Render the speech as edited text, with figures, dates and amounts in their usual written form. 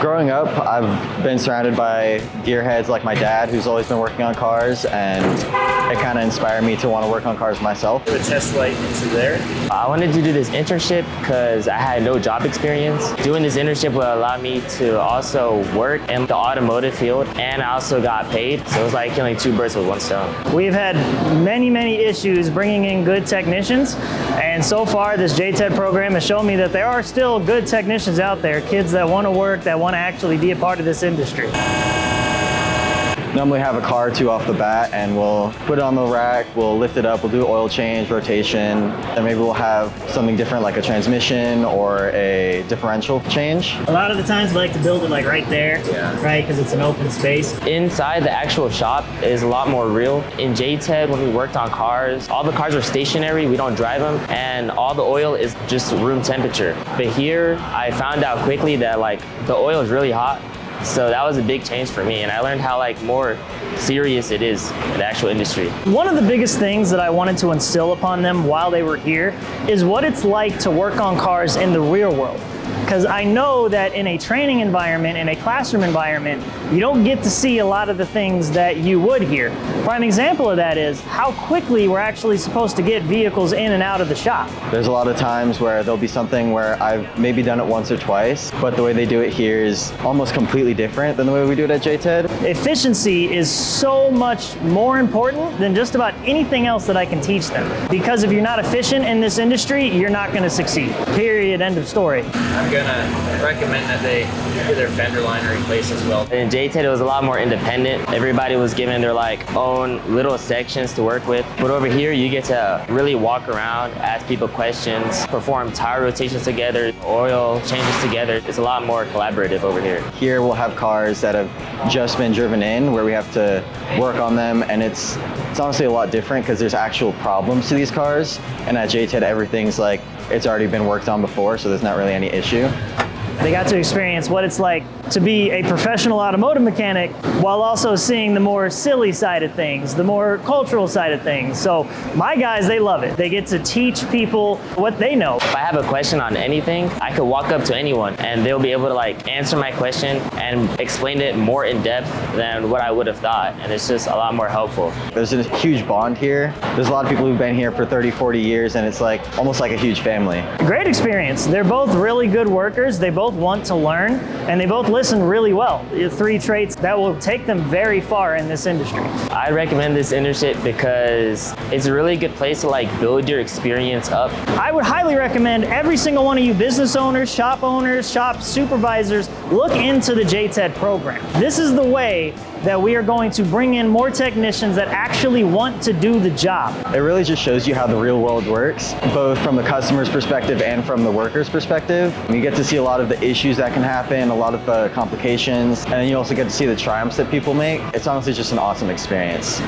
Growing up, I've been surrounded by gearheads like my dad, who's always been working on cars, and it kind of inspired me to want to work on cars myself. The test light into there. I wanted to do this internship because I had no job experience. Doing this internship would allow me to also work in the automotive field, and I also got paid. So it was like killing two birds with one stone. We've had many issues bringing in good technicians, and so far this JTED program has shown me that there are still good technicians out there, kids that want to work, that want to actually be a part of this industry. Normally have a car or two off the bat, and we'll put it on the rack, we'll lift it up, we'll do oil change, rotation, and maybe we'll have something different like a transmission or a differential change. A lot of the times I like to build it like right there, right, because it's an open space. Inside the actual shop is a lot more real. In JTED, when we worked on cars, all the cars are stationary, we don't drive them, and all the oil is just room temperature. But here, I found out quickly that like the oil is really hot. So that was a big change for me, and I learned how like more serious it is in the actual industry. One of the biggest things that I wanted to instill upon them while they were here is what it's like to work on cars in the real world. Because I know that in a training environment, in a classroom environment, you don't get to see a lot of the things that you would here. Prime example of that is how quickly we're actually supposed to get vehicles in and out of the shop. There's a lot of times where there'll be something where I've maybe done it once or twice, but the way they do it here is almost completely different than the way we do it at JTED. Efficiency is so much more important than just about anything else that I can teach them. Because if you're not efficient in this industry, you're not going to succeed. Period, end of story. I'm gonna recommend that they get their fender liner replaced as well. In JTED, it was a lot more independent. Everybody was given their like own little sections to work with. But over here, you get to really walk around, ask people questions, perform tire rotations together, oil changes together. It's a lot more collaborative over here. Here we'll have cars that have just been driven in where we have to work on them, and it's honestly a lot different because there's actual problems to these cars. And at JTED, everything's like it's already been worked on before, so there's not really any issue. They got to experience what it's like to be a professional automotive mechanic while also seeing the more silly side of things, the more cultural side of things. So my guys, they love it. They get to teach people what they know. If I have a question on anything, I could walk up to anyone and they'll be able to like answer my question and explain it more in depth than what I would have thought. And it's just a lot more helpful. There's a huge bond here. There's a lot of people who've been here for 30, 40 years, and it's like almost like a huge family. Great experience. They're both really good workers. They both want to learn, and they both listen really well. Three traits that will take them very far in this industry. I recommend this internship because it's a really good place to like build your experience up. I would highly recommend every single one of you business owners, shop supervisors, look into the JTED program. This is the way that we are going to bring in more technicians that actually want to do the job. It really just shows you how the real world works, both from the customer's perspective and from the worker's perspective. You get to see a lot of the issues that can happen, a lot of the complications, and then you also get to see the triumphs that people make. It's honestly just an awesome experience.